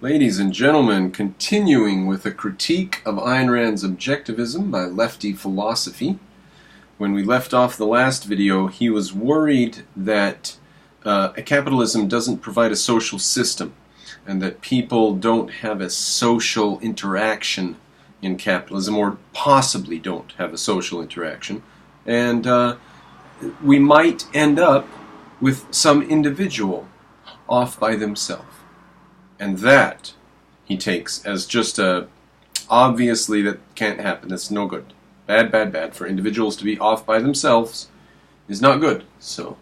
Ladies and gentlemen, continuing with a critique of Ayn Rand's Objectivism by Lefty Philosophy. When we left off the last video, he was worried that capitalism doesn't provide a social system and that people don't have a social interaction in capitalism, or possibly don't have a social interaction. And we might end up with some individual off by themselves. And that, he takes as just obviously that can't happen. That's no good. Bad, bad, bad. For individuals to be off by themselves is not good. So,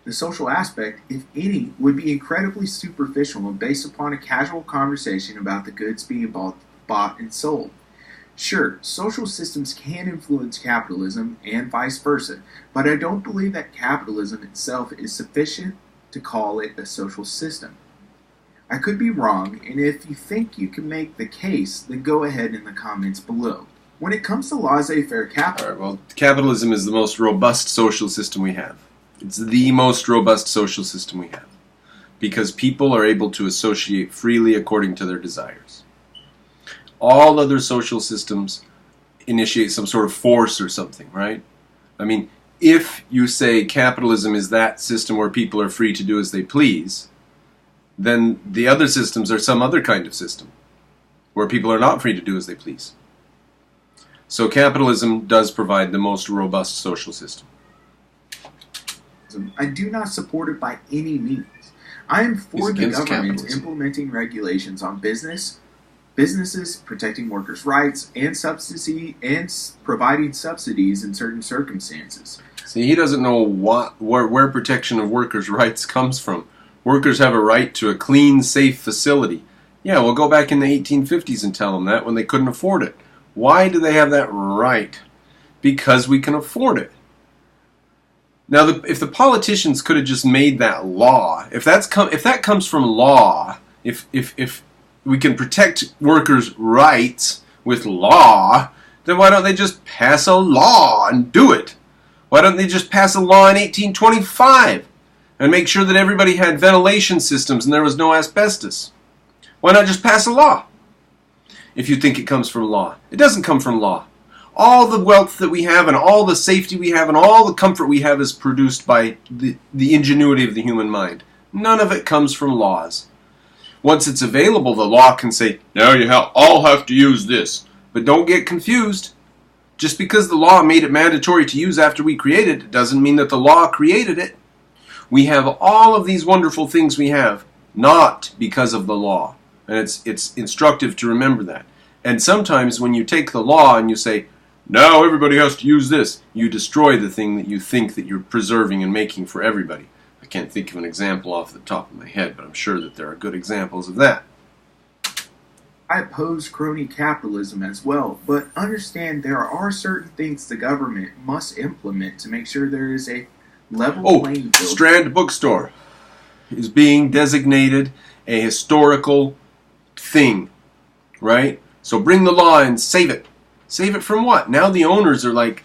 the social aspect, if any, would be incredibly superficial and based upon a casual conversation about the goods being bought and sold. Sure, social systems can influence capitalism and vice versa, but I don't believe that capitalism itself is sufficient to call it a social system. I could be wrong, and if you think you can make the case, then go ahead in the comments below. When it comes to laissez-faire capitalism... Alright, well, capitalism is the most robust social system we have. It's the most robust social system we have. Because people are able to associate freely according to their desires. All other social systems initiate some sort of force or something, right? I mean, if you say capitalism is that system where people are free to do as they please, then the other systems are some other kind of system where people are not free to do as they please. So capitalism does provide the most robust social system. I do not support it by any means. I am for the government implementing regulations on businesses, protecting workers' rights, and providing subsidies in certain circumstances. See, he doesn't know where protection of workers' rights comes from. Workers have a right to a clean, safe facility. Yeah, we'll go back in the 1850s and tell them that when they couldn't afford it. Why do they have that right? Because we can afford it. Now, if the politicians could have just made that law, if that comes from law, if we can protect workers' rights with law, then why don't they just pass a law and do it? Why don't they just pass a law in 1825? And make sure that everybody had ventilation systems and there was no asbestos. Why not just pass a law? If you think it comes from law. It doesn't come from law. All the wealth that we have and all the safety we have and all the comfort we have is produced by the ingenuity of the human mind. None of it comes from laws. Once it's available, the law can say, now you all have to use this. But don't get confused. Just because the law made it mandatory to use after we created it doesn't mean that the law created it. We have all of these wonderful things we have, not because of the law. And it's instructive to remember that. And sometimes when you take the law and you say, now everybody has to use this, you destroy the thing that you think that you're preserving and making for everybody. I can't think of an example off the top of my head, but I'm sure that there are good examples of that. I oppose crony capitalism as well, but understand there are certain things the government must implement to make sure there is a level playing field. Strand Bookstore is being designated a historical thing, right? So bring the law and save it. Save it from what? Now the owners are like,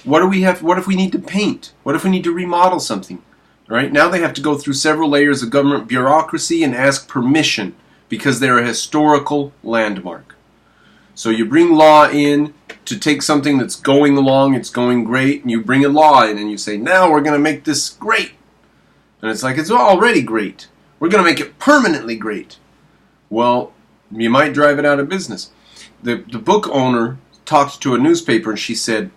what do we have? What if we need to paint? What if we need to remodel something? Right? Now they have to go through several layers of government bureaucracy and ask permission because they're a historical landmark. So you bring law in to take something that's going along, it's going great, and you bring a law in and you say, now we're going to make this great. And it's like, it's already great. We're going to make it permanently great. Well, you might drive it out of business. The book owner talked to a newspaper and she said,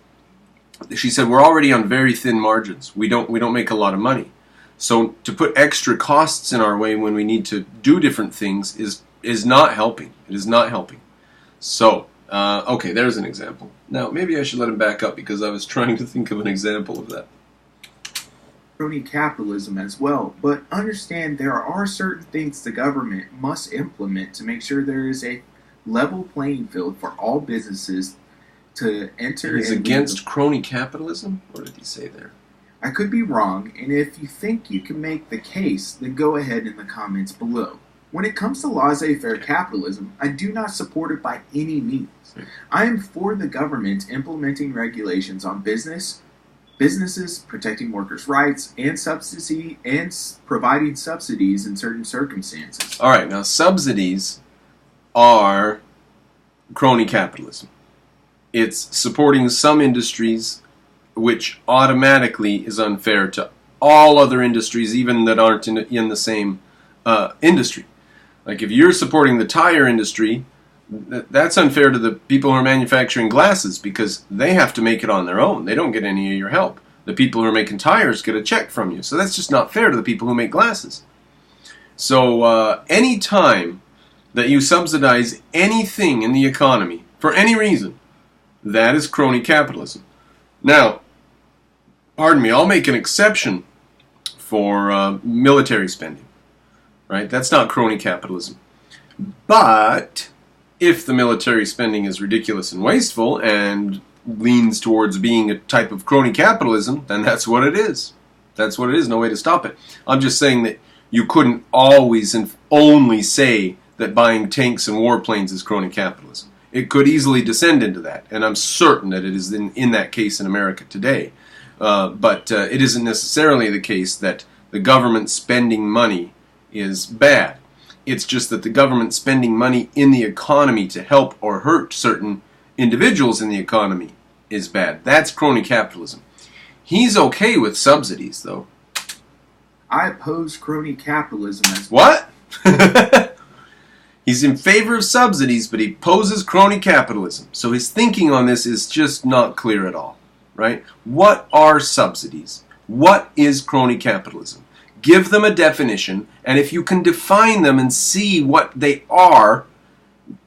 we're already on very thin margins. We don't make a lot of money. So to put extra costs in our way when we need to do different things is not helping. It is not helping. So, okay, there's an example. Now, maybe I should let him back up because I was trying to think of an example of that. Crony capitalism as well, but understand there are certain things the government must implement to make sure there is a level playing field for all businesses to enter. He's against crony capitalism? What did he say there? I could be wrong, and if you think you can make the case, then go ahead in the comments below. When it comes to laissez-faire capitalism, I do not support it by any means. I am for the government implementing regulations on businesses, Businesses protecting workers' rights and providing subsidies in certain circumstances. All right, now subsidies are crony capitalism. It's supporting some industries, which automatically is unfair to all other industries, even that aren't in the same industry. Like if you're supporting the tire industry, that's unfair to the people who are manufacturing glasses because they have to make it on their own. They don't get any of your help. The people who are making tires get a check from you. So that's just not fair to the people who make glasses. So any time that you subsidize anything in the economy for any reason, that is crony capitalism. Now, pardon me, I'll make an exception for military spending. Right? That's not crony capitalism. But if the military spending is ridiculous and wasteful and leans towards being a type of crony capitalism, then that's what it is. That's what it is. No way to stop it. I'm just saying that you couldn't always and only say that buying tanks and warplanes is crony capitalism. It could easily descend into that, and I'm certain that it is in that case in America today. But it isn't necessarily the case that the government spending money is bad. It's just that the government spending money in the economy to help or hurt certain individuals in the economy is bad. That's crony capitalism. He's okay with subsidies, though. I oppose crony capitalism as What? He's in favor of subsidies, but he opposes crony capitalism. So his thinking on this is just not clear at all, right? What are subsidies? What is crony capitalism? Give them a definition, and if you can define them and see what they are,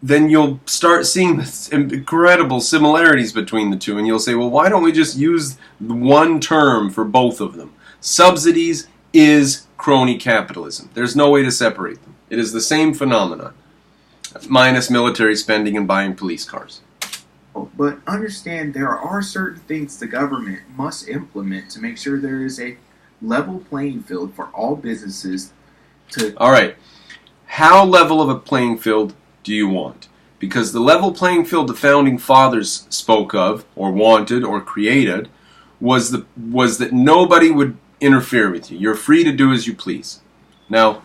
then you'll start seeing incredible similarities between the two, and you'll say, well, why don't we just use one term for both of them? Subsidies is crony capitalism. There's no way to separate them. It is the same phenomenon, minus military spending and buying police cars. But understand there are certain things the government must implement to make sure there is a level playing field for all businesses to... All right. How level of a playing field do you want? Because the level playing field the Founding Fathers spoke of, or wanted, or created, was that nobody would interfere with you. You're free to do as you please. Now,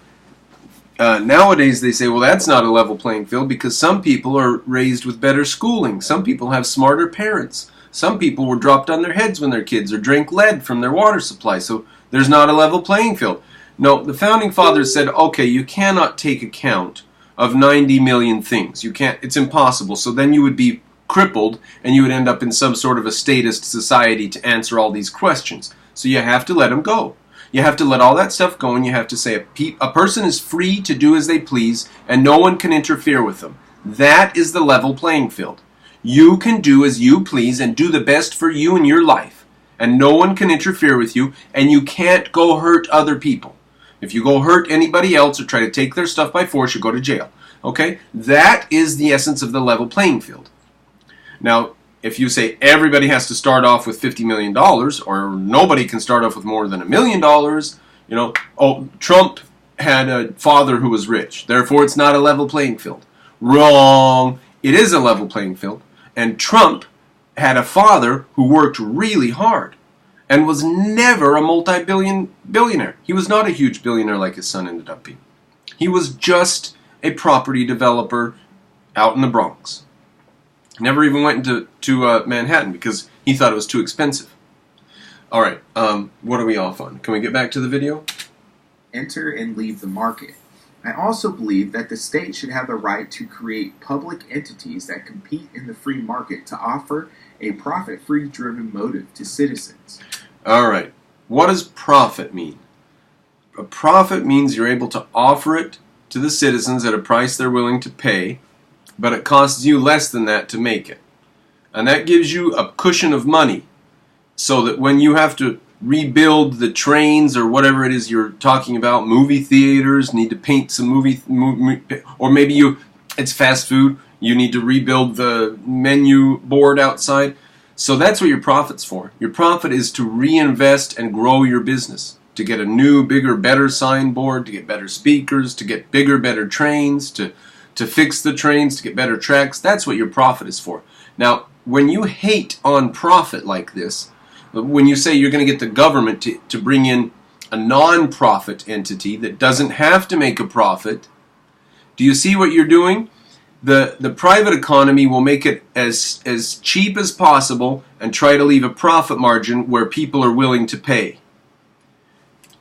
nowadays they say, well, that's not a level playing field because some people are raised with better schooling. Some people have smarter parents. Some people were dropped on their heads when they're kids or drank lead from their water supply. So there's not a level playing field. No, the Founding Fathers said, okay, you cannot take account of 90 million things. You can't, it's impossible. So then you would be crippled and you would end up in some sort of a statist society to answer all these questions. So you have to let them go. You have to let all that stuff go and you have to say a person is free to do as they please and no one can interfere with them. That is the level playing field. You can do as you please and do the best for you in your life. And no one can interfere with you, and you can't go hurt other people. If you go hurt anybody else or try to take their stuff by force, you go to jail. Okay? That is the essence of the level playing field. Now, if you say everybody has to start off with $50 million, or nobody can start off with more than $1 million, you know, oh, Trump had a father who was rich, therefore it's not a level playing field. Wrong. It is a level playing field. And Trump had a father who worked really hard and was never a multi-billionaire. He was not a huge billionaire like his son ended up being. He was just a property developer out in the Bronx. Never even went to Manhattan because he thought it was too expensive. All right, what are we off on? Can we get back to the video? Enter and leave the market. I also believe that the state should have the right to create public entities that compete in the free market to offer a profit-free driven motive to citizens. All right. What does profit mean? A profit means you're able to offer it to the citizens at a price they're willing to pay, but it costs you less than that to make it. And that gives you a cushion of money so that when you have to rebuild the trains or whatever it is you're talking about, movie theaters, need to paint some movie or maybe it's fast food, you need to rebuild the menu board outside. So that's what your profit's for. Your profit is to reinvest and grow your business, to get a new, bigger, better signboard, to get better speakers, to get bigger, better trains, to fix the trains, to get better tracks. That's what your profit is for. Now, when you hate on profit like this, When you say you're going to get the government to bring in a non-profit entity that doesn't have to make a profit, do you see what you're doing? The private economy will make it as cheap as possible and try to leave a profit margin where people are willing to pay.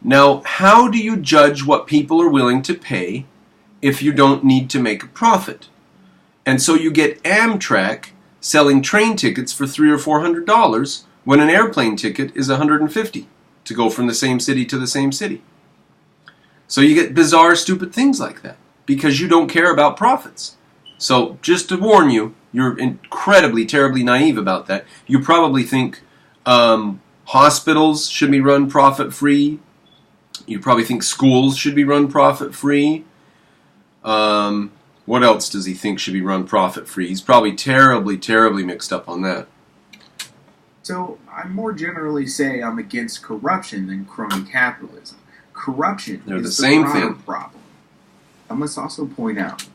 Now, how do you judge what people are willing to pay if you don't need to make a profit? And so you get Amtrak selling train tickets for $300 or $400 when an airplane ticket is $150 to go from the same city to the same city. So you get bizarre, stupid things like that because you don't care about profits. So just to warn you, you're incredibly, terribly naive about that. You probably think hospitals should be run profit-free. You probably think schools should be run profit-free. What else does he think should be run profit-free? He's probably terribly, terribly mixed up on that. So I more generally say I'm against corruption than crony capitalism. Corruption is the broader problem. I must also point out.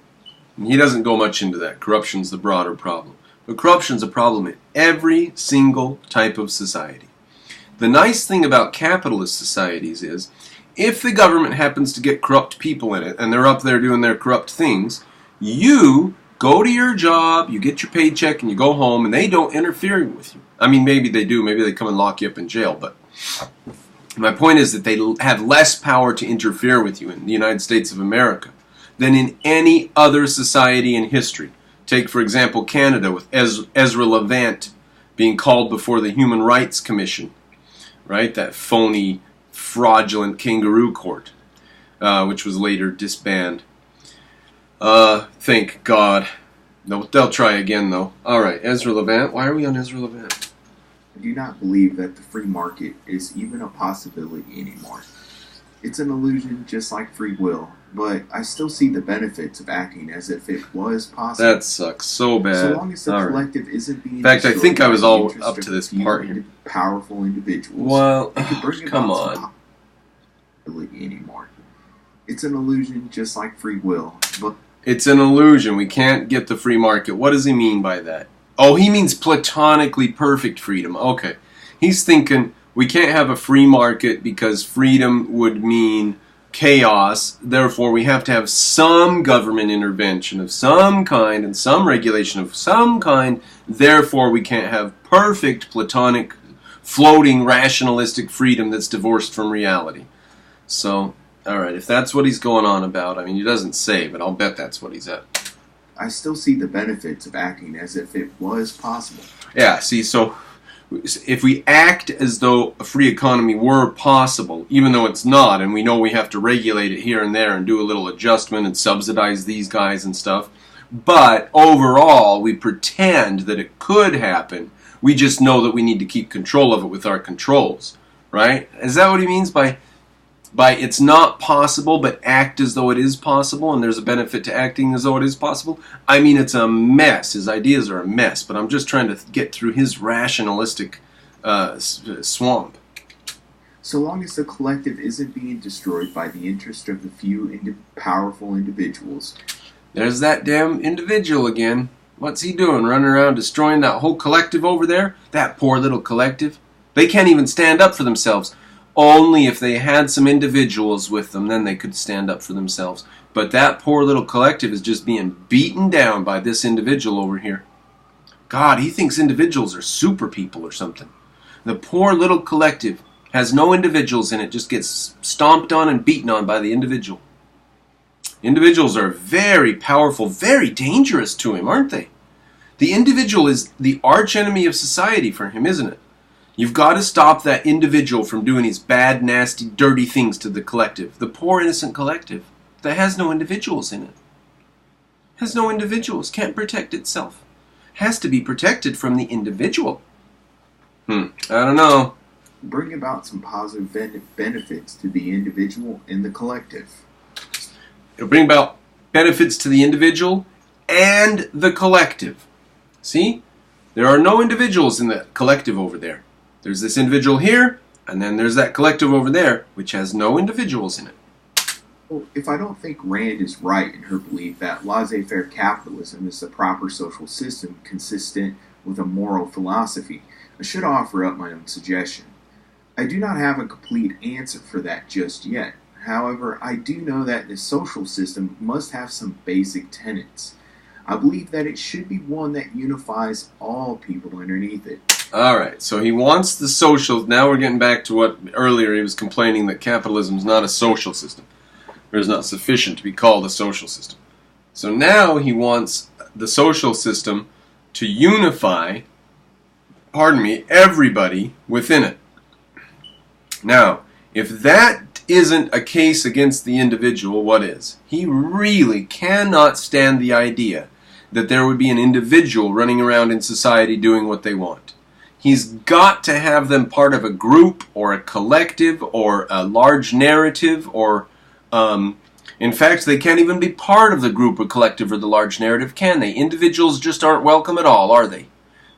He doesn't go much into that. Corruption's the broader problem. But corruption's a problem in every single type of society. The nice thing about capitalist societies is, if the government happens to get corrupt people in it, and they're up there doing their corrupt things, you go to your job, you get your paycheck, and you go home, and they don't interfere with you. I mean, maybe they do. Maybe they come and lock you up in jail. But my point is that they have less power to interfere with you in the United States of America than in any other society in history. Take, for example, Canada with Ezra Levant being called before the Human Rights Commission, right? That phony, fraudulent kangaroo court, which was later disbanded. Thank God. They'll try again, though. All right, Ezra Levant. Why are we on Ezra Levant? I do not believe that the free market is even a possibility anymore. It's an illusion just like free will, but I still see the benefits of acting as if it was possible. That sucks so bad. So long as the collective isn't being in fact, I think I was all up to this part here. Powerful individuals. Well, come on. Anymore. It's an illusion just like free will, but it's an illusion. We can't get the free market. What does he mean by that? Oh, he means platonically perfect freedom. Okay. He's thinking we can't have a free market because freedom would mean chaos. Therefore, we have to have some government intervention of some kind and some regulation of some kind. Therefore, we can't have perfect platonic, floating, rationalistic freedom that's divorced from reality. So, all right, if that's what he's going on about, I mean, he doesn't say, but I'll bet that's what he's at. I still see the benefits of acting as if it was possible. Yeah, see, so if we act as though a free economy were possible, even though it's not, and we know we have to regulate it here and there and do a little adjustment and subsidize these guys and stuff, but overall we pretend that it could happen, we just know that we need to keep control of it with our controls, right? Is that what he means by it's not possible, but act as though it is possible, and there's a benefit to acting as though it is possible? I mean, it's a mess. His ideas are a mess, but I'm just trying to get through his rationalistic swamp. So long as the collective isn't being destroyed by the interest of the few powerful individuals. There's that damn individual again. What's he doing? Running around destroying that whole collective over there? That poor little collective? They can't even stand up for themselves. Only if they had some individuals with them, then they could stand up for themselves. But that poor little collective is just being beaten down by this individual over here. God, he thinks individuals are super people or something. The poor little collective has no individuals in it, just gets stomped on and beaten on by the individual. Individuals are very powerful, very dangerous to him, aren't they? The individual is the archenemy of society for him, isn't it? You've got to stop that individual from doing his bad, nasty, dirty things to the collective. The poor, innocent collective that has no individuals in it. Has no individuals, can't protect itself. Has to be protected from the individual. I don't know. Bring about some positive benefits to the individual and the collective. It'll bring about benefits to the individual and the collective. See? There are no individuals in the collective over there. There's this individual here, and then there's that collective over there, which has no individuals in it. Well, if I don't think Rand is right in her belief that laissez-faire capitalism is the proper social system consistent with a moral philosophy, I should offer up my own suggestion. I do not have a complete answer for that just yet. However, I do know that the social system must have some basic tenets. I believe that it should be one that unifies all people underneath it. Alright, so he wants the social... Now we're getting back to what earlier he was complaining that capitalism is not a social system. Or is not sufficient to be called a social system. So now he wants the social system to unify, everybody within it. Now, if that isn't a case against the individual, what is? He really cannot stand the idea that there would be an individual running around in society doing what they want. He's got to have them part of a group or a collective or a large narrative or, in fact, they can't even be part of the group or collective or the large narrative, can they? Individuals just aren't welcome at all, are they?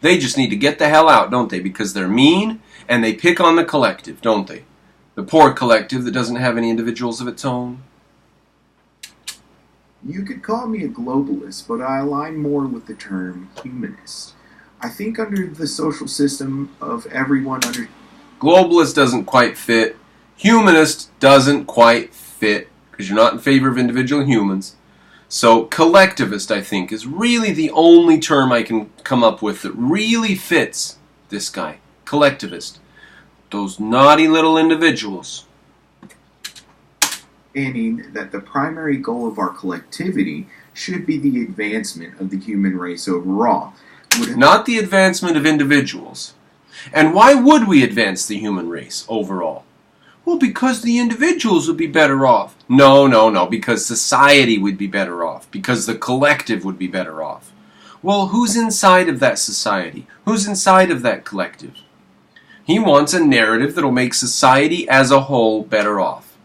They just need to get the hell out, don't they? Because they're mean and they pick on the collective, don't they? The poor collective that doesn't have any individuals of its own. You could call me a globalist, but I align more with the term humanist. I think under the social system of everyone under... Globalist doesn't quite fit. Humanist doesn't quite fit, because you're not in favor of individual humans. So collectivist, I think, is really the only term I can come up with that really fits this guy. Collectivist. Those naughty little individuals. Meaning that the primary goal of our collectivity should be the advancement of the human race overall. Not the advancement of individuals. And why would we advance the human race overall? Well, because the individuals would be better off. No, because society would be better off. Because the collective would be better off. Well, who's inside of that society? Who's inside of that collective? He wants a narrative that'll make society as a whole better off.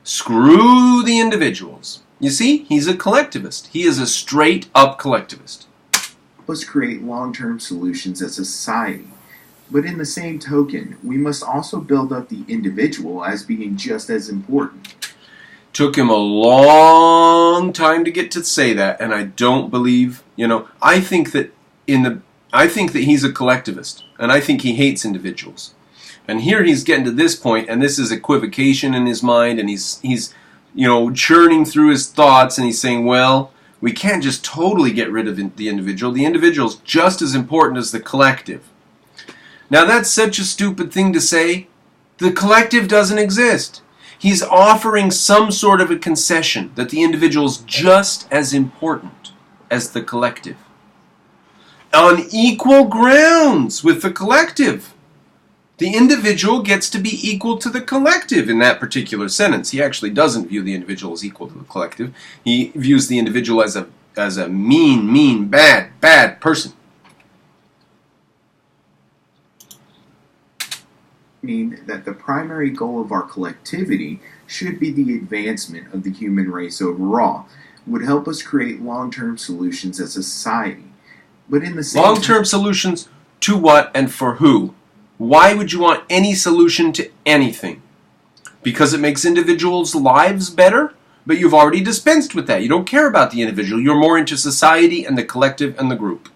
Screw the individuals. You see, he's a collectivist. He is a straight-up collectivist. Let's create long-term solutions as a society. But in the same token, we must also build up the individual as being just as important. Took him a long time to get to say that, and I don't believe, I think that he's a collectivist, and I think he hates individuals. And here he's getting to this point, and this is equivocation in his mind, and he's churning through his thoughts, and he's saying, well, we can't just totally get rid of the individual. The individual's just as important as the collective. Now that's such a stupid thing to say. The collective doesn't exist. He's offering some sort of a concession that the individual's just as important as the collective. On equal grounds with the collective. The individual gets to be equal to the collective in that particular sentence. He actually doesn't view the individual as equal to the collective. He views the individual as a mean, bad person. Mean that the primary goal of our collectivity should be the advancement of the human race overall, would help us create long-term solutions as a society. But in the same long-term solutions to what and for who? Why would you want any solution to anything? Because it makes individuals' lives better? But you've already dispensed with that. You don't care about the individual. You're more into society and the collective and the group.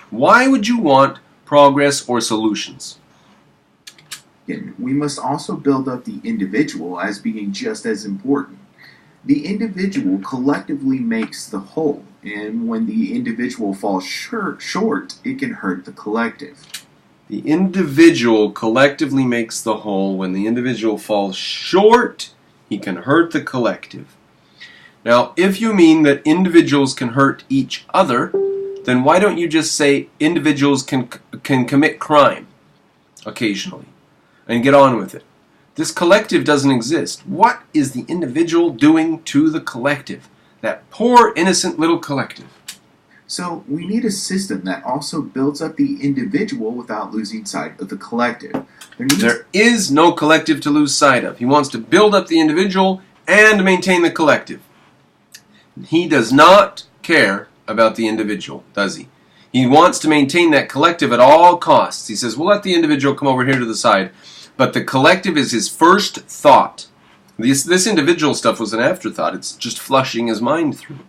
Why would you want progress or solutions? We must also build up the individual as being just as important. The individual collectively makes the whole, and when the individual falls short, it can hurt the collective. The individual collectively makes the whole. When the individual falls short, he can hurt the collective. Now, if you mean that individuals can hurt each other, then why don't you just say individuals can commit crime occasionally and get on with it? This collective doesn't exist. What is the individual doing to the collective? That poor, innocent little collective. So we need a system that also builds up the individual without losing sight of the collective. There is no collective to lose sight of. He wants to build up the individual and maintain the collective. He does not care about the individual, does he? He wants to maintain that collective at all costs. He says, we'll let the individual come over here to the side, but the collective is his first thought. This individual stuff was an afterthought. It's just flushing his mind through.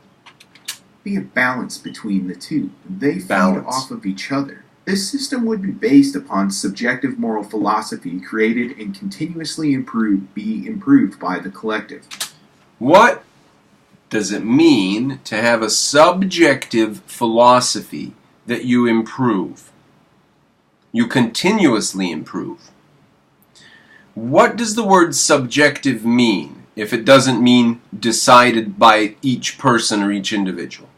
Be a balance between the two. They feed off of each other. This system would be based upon subjective moral philosophy created and continuously improved by the collective. What does it mean to have a subjective philosophy that you improve? You continuously improve. What does the word subjective mean if it doesn't mean decided by each person or each individual?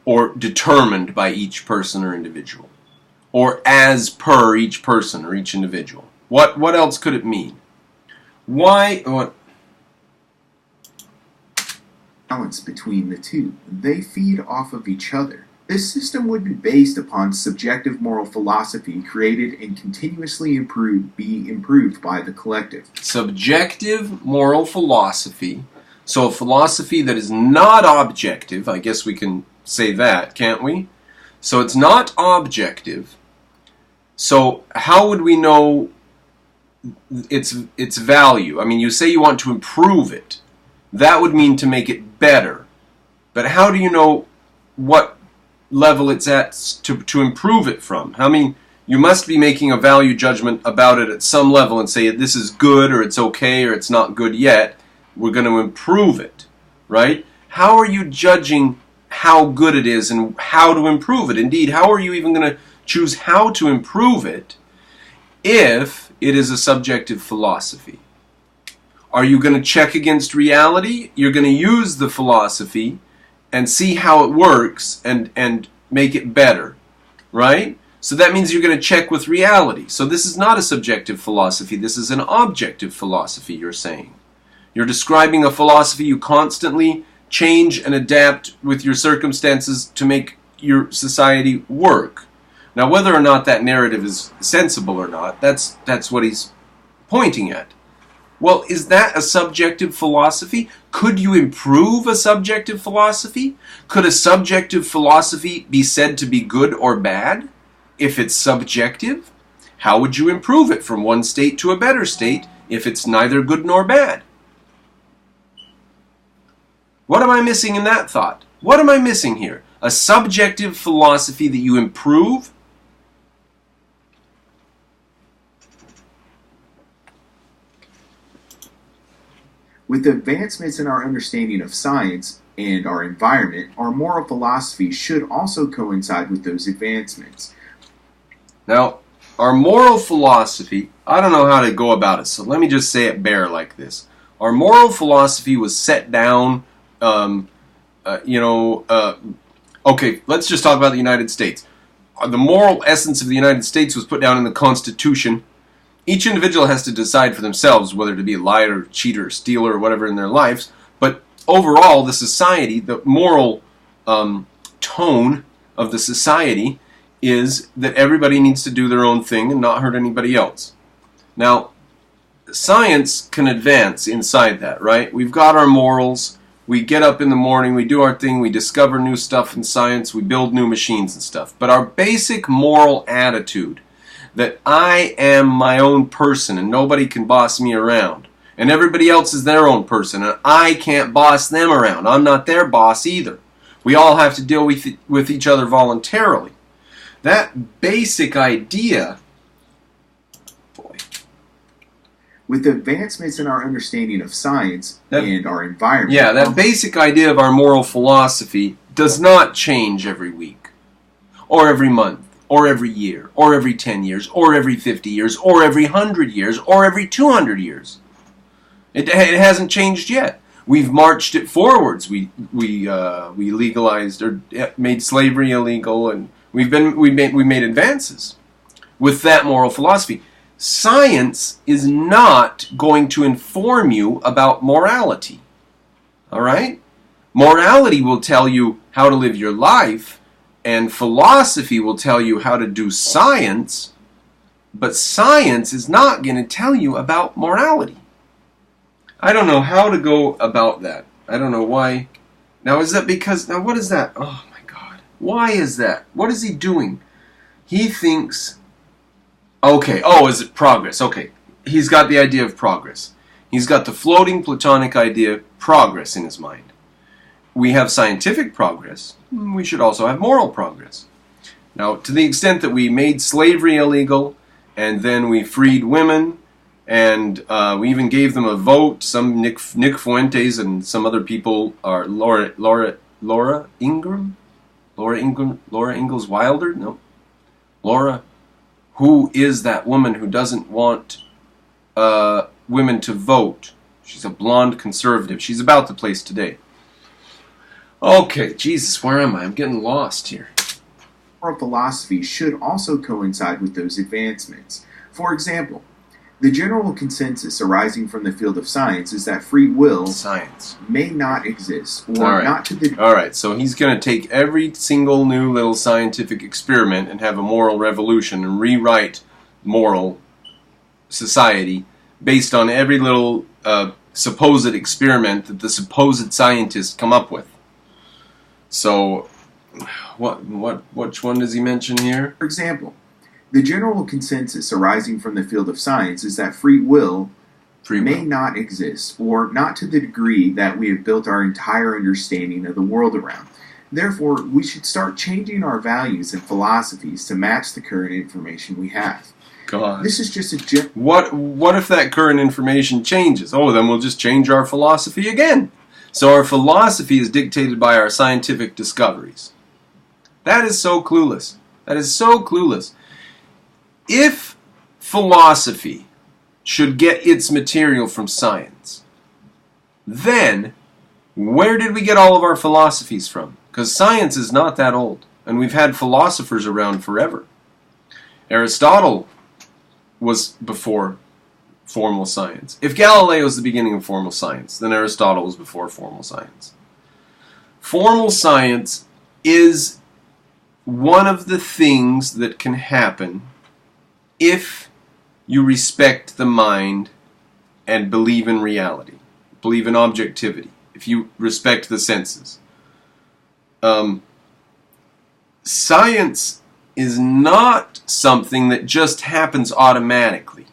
Or determined by each person or individual? Or as per each person or each individual? What else could it mean? Balance between the two. They feed off of each other. This system would be based upon subjective moral philosophy created and continuously improved by the collective. Subjective moral philosophy. So a philosophy that is not objective. I guess we can say that, can't we? So it's not objective. So how would we know its value? I mean, you say you want to improve it. That would mean to make it better. But how do you know what level it's at to improve it from? I mean, you must be making a value judgment about it at some level and say this is good or it's okay or it's not good yet. We're going to improve it, right? How are you judging how good it is and how to improve it? Indeed, how are you even going to choose how to improve it if it is a subjective philosophy? Are you going to check against reality? You're going to use the philosophy and see how it works and make it better, right? So that means you're going to check with reality. So this is not a subjective philosophy. This is an objective philosophy, you're saying. You're describing a philosophy you constantly change and adapt with your circumstances to make your society work. Now, whether or not that narrative is sensible or not, that's what he's pointing at. Well, is that a subjective philosophy? Could you improve a subjective philosophy? Could a subjective philosophy be said to be good or bad? If it's subjective, how would you improve it from one state to a better state if it's neither good nor bad? What am I missing in that thought? What am I missing here? A subjective philosophy that you improve? With advancements in our understanding of science and our environment, our moral philosophy should also coincide with those advancements. Now, our moral philosophy, I don't know how to go about it, so let me just say it bare like this. Our moral philosophy was set down, okay, let's just talk about the United States. The moral essence of the United States was put down in the Constitution. Each individual has to decide for themselves whether to be a liar, cheater, stealer, or whatever in their lives. But overall, the society, the moral tone of the society is that everybody needs to do their own thing and not hurt anybody else. Now, science can advance inside that, right? We've got our morals. We get up in the morning, we do our thing, we discover new stuff in science, we build new machines and stuff. But our basic moral attitude that I am my own person and nobody can boss me around, and everybody else is their own person and I can't boss them around. I'm not their boss either. We all have to deal with each other voluntarily. That basic idea, with advancements in our understanding of science and our environment. Yeah, that basic idea of our moral philosophy does not change every week, or every month, or every year, or every 10 years, or every 50 years, or every 100 years, or every 200 years. It hasn't changed yet. We've marched it forwards. We legalized or made slavery illegal, and we made advances with that moral philosophy. Science is not going to inform you about morality. All right? Morality will tell you how to live your life, and philosophy will tell you how to do science, but science is not going to tell you about morality. I don't know how to go about that. I don't know why. Now, is that because... Now, what is that? Oh, my God. Why is that? What is he doing? He thinks... Okay, is it progress? Okay, he's got the idea of progress. He's got the floating Platonic idea of progress in his mind. We have scientific progress. We should also have moral progress. Now, to the extent that we made slavery illegal, and then we freed women, and we even gave them a vote, some Nick Fuentes and some other people, are Laura Ingalls Wilder? No. Laura, who is that woman who doesn't want women to vote? She's a blonde conservative. She's about the place today. Okay, Jesus, where am I? I'm getting lost here. Moral philosophy should also coincide with those advancements. For example, the general consensus arising from the field of science is that free will may not exist, or not to the... Alright, so he's going to take every single new little scientific experiment and have a moral revolution and rewrite moral society based on every little supposed experiment that the supposed scientists come up with. So, which one does he mention here? For example, the general consensus arising from the field of science is that free will may not exist, or not to the degree that we have built our entire understanding of the world around. Therefore, we should start changing our values and philosophies to match the current information we have. God. This is just a... What if that current information changes? Oh, then we'll just change our philosophy again. So our philosophy is dictated by our scientific discoveries. That is so clueless. That is so clueless. If philosophy should get its material from science, then where did we get all of our philosophies from? Because science is not that old, and we've had philosophers around forever. Aristotle was before formal science. If Galileo is the beginning of formal science, then Aristotle was before formal science. Formal science is one of the things that can happen if you respect the mind and believe in reality, believe in objectivity, if you respect the senses. Science is not something that just happens automatically.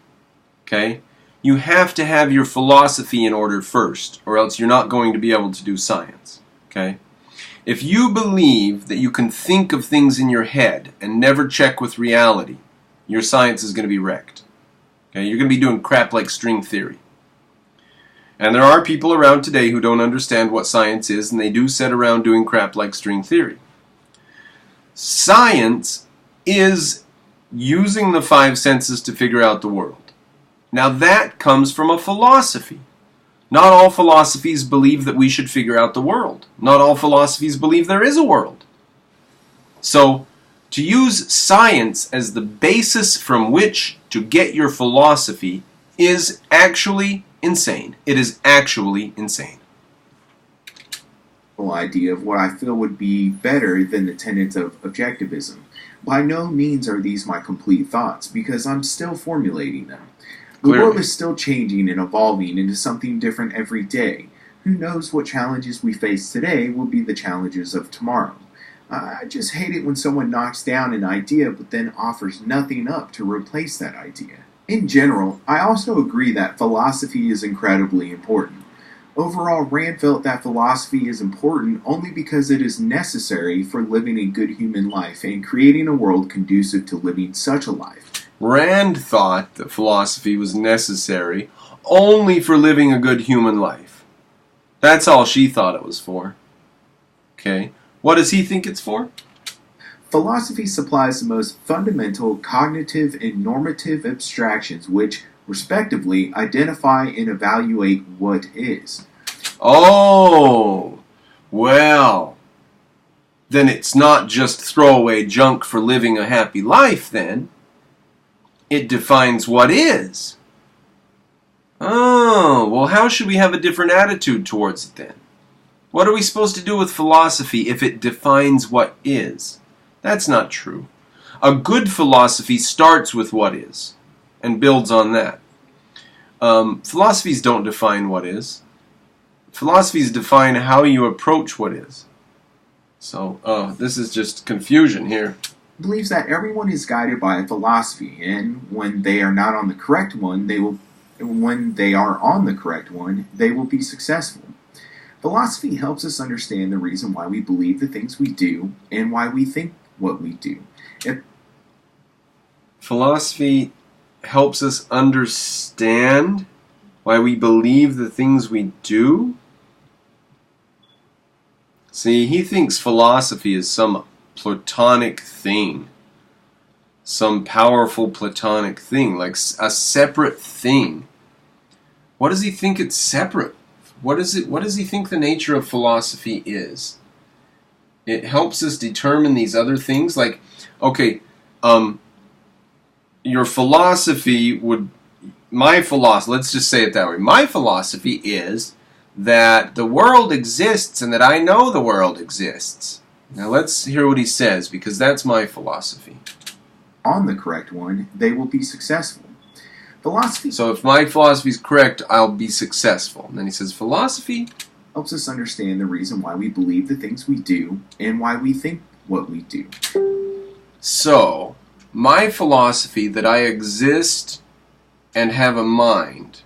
Okay? You have to have your philosophy in order first, or else you're not going to be able to do science. Okay? If you believe that you can think of things in your head and never check with reality, your science is going to be wrecked. Okay? You're going to be doing crap like string theory. And there are people around today who don't understand what science is, and they do sit around doing crap like string theory. Science is using the five senses to figure out the world. Now that comes from a philosophy. Not all philosophies believe that we should figure out the world. Not all philosophies believe there is a world. So, to use science as the basis from which to get your philosophy is actually insane. It is actually insane. Idea of what I feel would be better than the tenets of objectivism. By no means are these my complete thoughts, because I'm still formulating them. The world is still changing and evolving into something different every day. Who knows what challenges we face today will be the challenges of tomorrow. I just hate it when someone knocks down an idea but then offers nothing up to replace that idea. In general, I also agree that philosophy is incredibly important. Overall, Rand felt that philosophy is important only because it is necessary for living a good human life and creating a world conducive to living such a life. Rand thought that philosophy was necessary only for living a good human life. That's all she thought it was for. Okay, what does he think it's for? Philosophy supplies the most fundamental cognitive and normative abstractions which, respectively, identify and evaluate what is. Oh, well, then it's not just throwaway junk for living a happy life, then. It defines what is. Oh, well, how should we have a different attitude towards it, then? What are we supposed to do with philosophy if it defines what is? That's not true. A good philosophy starts with what is and builds on that. Philosophies don't define what is. Philosophies define how you approach what is. So, this is just confusion here. Believes that everyone is guided by a philosophy, and when they are not on the correct one, when they are on the correct one, they will be successful. Philosophy helps us understand the reason why we believe the things we do and why we think what we do. Philosophy helps us understand why we believe the things we do. See, he thinks philosophy is some Platonic thing. Some powerful Platonic thing, like a separate thing. What does he think it's separate? What does he think the nature of philosophy is? It helps us determine these other things. Like, okay, your philosophy would... let's just say it that way. My philosophy is that the world exists and that I know the world exists. Now let's hear what he says, because that's my philosophy. On the correct one, they will be successful. Philosophy... So if my philosophy is correct, I'll be successful. And then he says, philosophy helps us understand the reason why we believe the things we do and why we think what we do. So, my philosophy that I exist and have a mind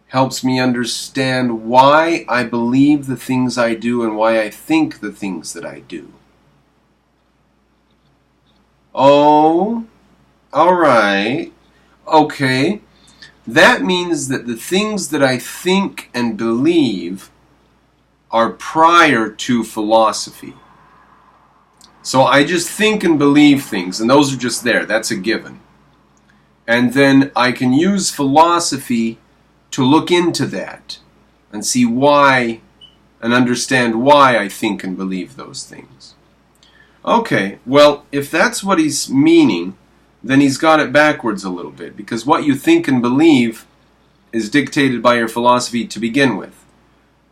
helps me understand why I believe the things I do and why I think the things that I do. Oh, alright. Okay. That means that the things that I think and believe are prior to philosophy. So I just think and believe things, and those are just there. That's a given. And then I can use philosophy to look into that and see why and understand why I think and believe those things. Okay, well, if that's what he's meaning, then he's got it backwards a little bit, because what you think and believe is dictated by your philosophy to begin with.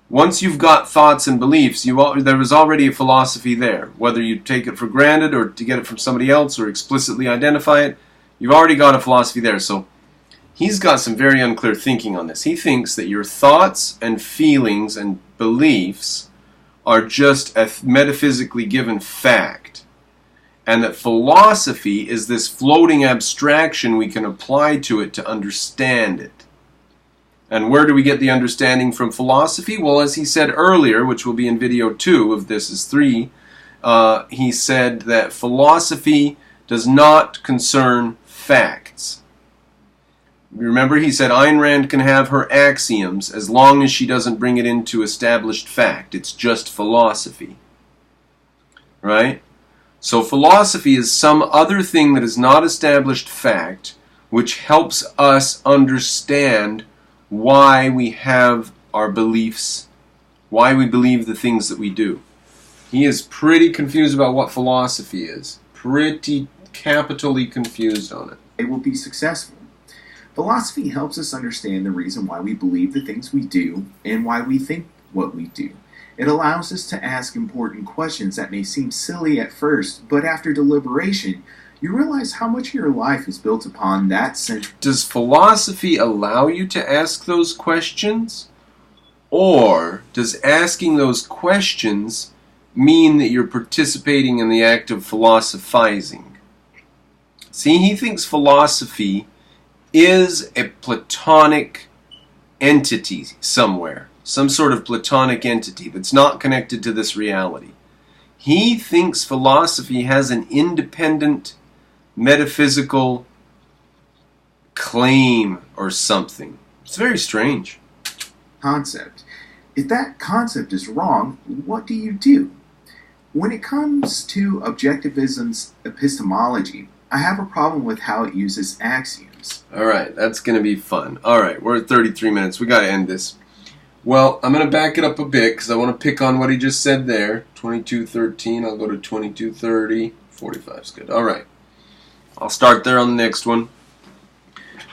Once you've got thoughts and beliefs, there was already a philosophy there. Whether you take it for granted or to get it from somebody else or explicitly identify it, you've already got a philosophy there. So he's got some very unclear thinking on this. He thinks that your thoughts and feelings and beliefs are just a metaphysically given fact, and that philosophy is this floating abstraction we can apply to it to understand it. And where do we get the understanding from philosophy? Well, as he said earlier, which will be in video 2 of This Is 3, he said that philosophy does not concern facts. Remember, he said Ayn Rand can have her axioms as long as she doesn't bring it into established fact. It's just philosophy. Right? So philosophy is some other thing that is not established fact, which helps us understand why we have our beliefs, why we believe the things that we do. He is pretty confused about what philosophy is. Pretty capitally confused on it. They will be successful. Philosophy helps us understand the reason why we believe the things we do and why we think what we do. It allows us to ask important questions that may seem silly at first, but after deliberation, you realize how much of your life is built upon that sense. Does philosophy allow you to ask those questions? Or does asking those questions mean that you're participating in the act of philosophizing? See, he thinks philosophy is a Platonic entity somewhere. Some sort of Platonic entity that's not connected to this reality. He thinks philosophy has an independent metaphysical claim or something. It's very strange. Concept. If that concept is wrong, what do you do? When it comes to Objectivism's epistemology, I have a problem with how it uses axioms. Alright, that's going to be fun. Alright, we're at 33 minutes. We got to end this. Well, I'm going to back it up a bit because I want to pick on what he just said there. 22:13, I'll go to 22:30. 45 is good. Alright. I'll start there on the next one.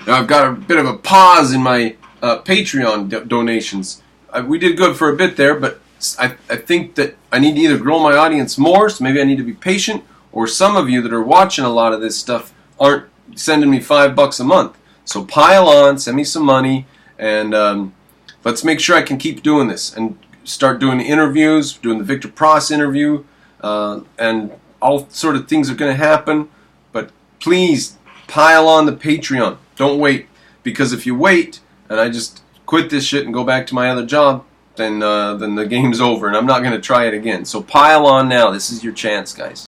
Now I've got a bit of a pause in my Patreon donations. We did good for a bit there, but I think that I need to either grow my audience more, so maybe I need to be patient, or some of you that are watching a lot of this stuff aren't sending me $5 a month. So pile on, send me some money, and let's make sure I can keep doing this and start doing interviews, doing the Victor Pross interview, and all sort of things are going to happen. But please pile on the Patreon. Don't wait, because if you wait and I just quit this shit and go back to my other job, then the game's over, and I'm not going to try it again. So pile on now. This is your chance, guys.